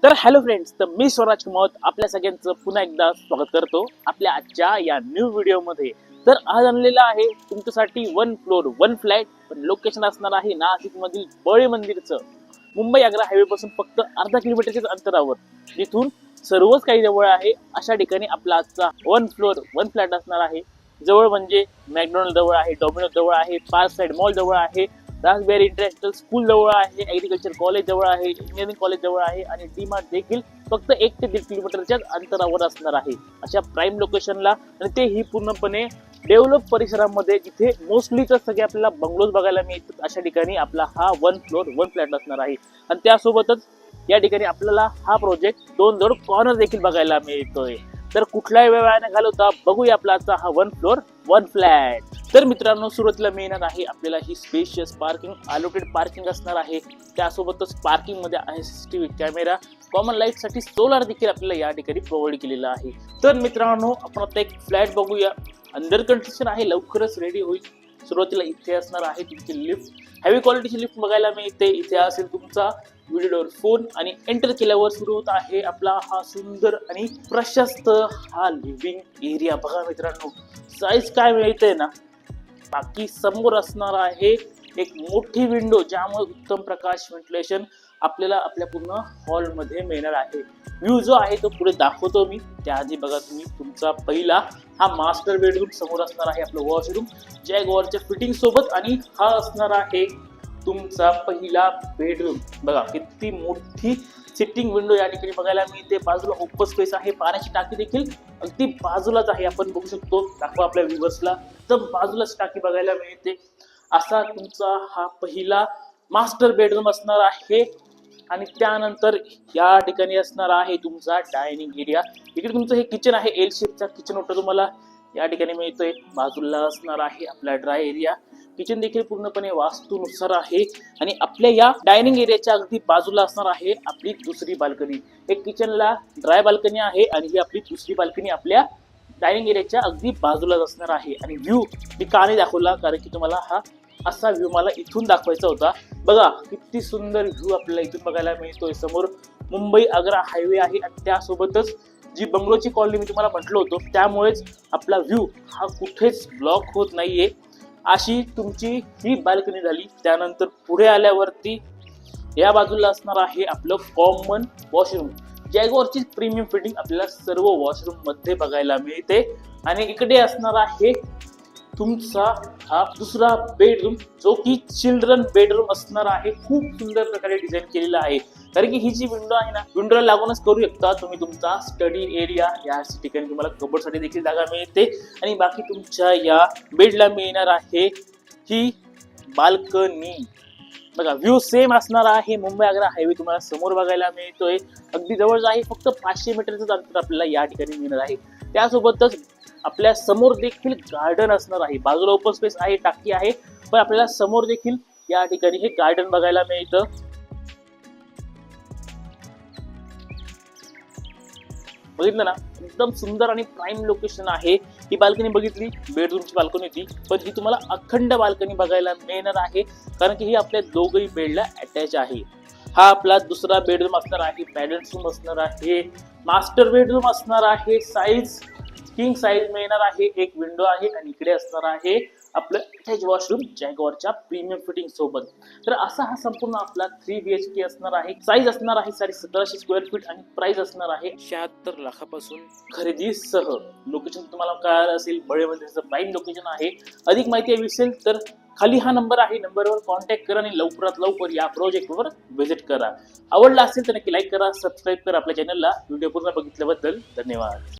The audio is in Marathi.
तर हॅलो फ्रेंड्स, तर मी स्वराज कुमार आपल्या सगळ्यांचं पुन्हा एकदा स्वागत करतो आपल्या आजच्या या न्यू व्हिडिओमध्ये. तर आज आणलेला आहे तुमच्यासाठी 1 फ्लोर 1 फ्लॅट, पण लोकेशन असणार आहे नाशिक मधील बळे मंदिरचं. मुंबई आग्रा हायवे पासून फक्त अर्धा किलोमीटरच्या अंतरावर, जिथून सर्वच काही जवळ आहे अशा ठिकाणी आपला आजचा 1 फ्लोर 1 फ्लॅट असणार आहे. जवळ म्हणजे मॅकडोनल्ड जवळ आहे, डॉमिनोज जवळ आहे, पार्क साइड मॉल जवळ आहे, रासबेरी इंटरनॅशनल स्कूल जवळ आहे, ऍग्रिकल्चर कॉलेज जवळ आहे, इंजिनिअरिंग कॉलेज जवळ आहे आणि डीमार्ट देखील फक्त 1 ते 1.5 किलोमीटरच्या अंतरावर असणार आहे अशा प्राईम लोकेशनला. आणि तेही पूर्णपणे डेव्हलप परिसरामध्ये, जिथे मोस्टली तर सगळे आपल्याला बंगलोज बघायला मिळतात अशा ठिकाणी आपला हा 1 फ्लोर 1 फ्लॅट असणार आहे. आणि त्यासोबतच या ठिकाणी आपल्याला हा प्रोजेक्ट 2 जोड कॉर्नर देखील बघायला मिळतोय. तर कुठलाही वेळ न घालवता बघूया आपला आजचा हा 1 फ्लोर 1 फ्लॅट. तर मित्रांनो, सुरुवातीला मिळणार आहे आपल्याला ही स्पेशियस पार्किंग, अलोटेड पार्किंग असणार आहे. त्यासोबतच पार्किंग मध्ये आहे सीसीटीव्ही कॅमेरा, कॉमन लाईट साठी सोलार देखील आपल्याला या ठिकाणी प्रोव्हाइड केलेला आहे. तर मित्रांनो, आपण आता एक फ्लॅट बघूया. अंडर कन्स्ट्रक्शन आहे, लवकरच रेडी होईल. सुरुवातीला इथे असणार आहे तुमची लिफ्ट, हेवी क्वालिटीची लिफ्ट बघायला मिळते. इथे असेल तुमचा व्हिडिओ फोन आणि एंटर केल्यावर सुरू होत आहे आपला हा सुंदर आणि प्रशस्त हा लिव्हिंग एरिया. बघा मित्रांनो, साईज काय मिळते ना. बाकी समोर असणार आहे एक मोठी विंडो, ज्यामुळे उत्तम प्रकाश व्हेंटिलेशन आपल्याला आपल्या पूर्ण हॉलमध्ये मिळणार आहे. व्ह्यू जो आहे तो पुढे दाखवतो मी. त्याआधी बघा तुम्ही, तुमचा पहिला हा मास्टर बेडरूम समोर असणार आहे, आपलं वॉशरूम जॅगवॉरच्या फिटिंग सोबत. आणि हा असणार आहे तुमचा पहिला बेडरूम. बघा किती मोठी सिटिंग विंडो या ठिकाणी बघायला मिळते. बाजूला ओपन स्पेस आहे, पाण्याची टाकी देखील अगदी बाजूलाच आहे, आपण बघू शकतो. दाखवा आपल्या व्ह्यूअर्सला, तर बाजूलाच टाकी बघायला मिळते. असा तुमचा हा पहिला मास्टर बेडरूम असणार आहे. आणि त्यानंतर या ठिकाणी असणार आहे तुमचा डायनिंग एरिया. इकडे तुमचं हे किचन आहे, एल शेपचा किचन ओटा तुम्हाला या ठिकाणी मिळतोय. बाजूला असणार आहे आपला ड्राय एरिया. किचन देखील पूर्णपणे वास्तूनुसार आहे. आणि आपल्या या डायनिंग एरियाच्या अगदी बाजूला असणार आहे आपली दुसरी बाल्कनी. एक किचनला ड्राय बाल्कनी आहे आणि ही आपली दुसरी बाल्कनी आपल्या डायनिंग एरियाच्या अगदी बाजूलाच असणार आहे. आणि व्ह्यू मी का नाही दाखवला, कारण की तुम्हाला हा असा व्ह्यू मला इथून दाखवायचा होता. बघा किती सुंदर व्ह्यू आपल्याला इथून बघायला मिळतोय. समोर मुंबई आग्रा हायवे आहे आणि त्यासोबतच जी बंगलोची कॉलनी मी तुम्हाला म्हटलं होतं, त्यामुळेच आपला व्ह्यू हा कुठेच ब्लॉक होत नाहीये. अशी तुमची ही बाल्कनी झाली. त्यानंतर पुढे आल्यावरती या बाजूला असणार आहे आपलं कॉमन वॉशरूम. जॅगवॉरची प्रीमियम फिटिंग आपल्याला सर्व वॉशरूम मध्ये बघायला मिळते. आणि इकडे असणार आहे तुमचा हा दुसरा बेडरूम, जो की चिल्ड्रन बेडरूम असणार आहे. खूप सुंदर प्रकारे डिझाईन केलेला आहे, कारण की ही जी विंडो आहे ना, विंडोला लागूनच करू शकता तुम्ही तुमचा स्टडी एरिया. या ठिकाणी तुम्हाला कबोर्डसाठी देखील जागा मिळते. आणि बाकी तुमच्या या बेडला मिळणार आहे ही बाल्कनी. बघा व्ह्यू सेम असणार आहे. मुंबई आग्रा हायवे तुम्हाला समोर बघायला मिळतोय, अगदी जवळच आहे. फक्त 500 मीटरचं अंतर आपल्याला या ठिकाणी मिळणार आहे. त्यासोबतच आपल्या समोर देखील गार्डन असणार आहे. बाजूला ओपन स्पेस आहे, टाकी आहे, पण आपल्याला समोर देखील या ठिकाणी हे गार्डन बघायला मिळतं. बघितलं ना, एकदम सुंदर आणि प्राईम लोकेशन आहे. ही बाल्कनी बघितली, बेडरूमची बाल्कनी होती, पण ही तुम्हाला अखंड बाल्कनी बघायला मिळणार आहे, कारण की ही आपल्या दोघही बेडला अटॅच आहे. हा आपला दुसरा बेडरूम असणार आहे, पॅरेंट्स रूम असणार आहे, मास्टर बेडरूम असणार आहे. साईज किंग साईज मिळणार आहे. एक विंडो आहे आणि इकडे असणार आहे आपलं अटॅच वॉशरूम जॅगवॉरच्या प्रीमियम फिटिंग सोबत. तर असा हा संपूर्ण आपला 3 BHK असणार आहे. साईज असणार आहे 1750 स्क्वेअर फीट आणि प्राइस असणार आहे 76 लाखापासून खरेदीसह. लोकेशन तुम्हाला कळालं असेल, बळे मंदिरचं प्राईम लोकेशन आहे. अधिक माहिती हवी असेल तर खाली हा नंबर आहे, नंबरवर कॉन्टॅक्ट करा आणि लवकरात लवकर या प्रोजेक्टवर व्हिजिट करा. आवडला असेल तर नक्की लाईक करा, सबस्क्राईब करा आपल्या चॅनलला. व्हिडिओ पूर्ण बघितल्याबद्दल धन्यवाद.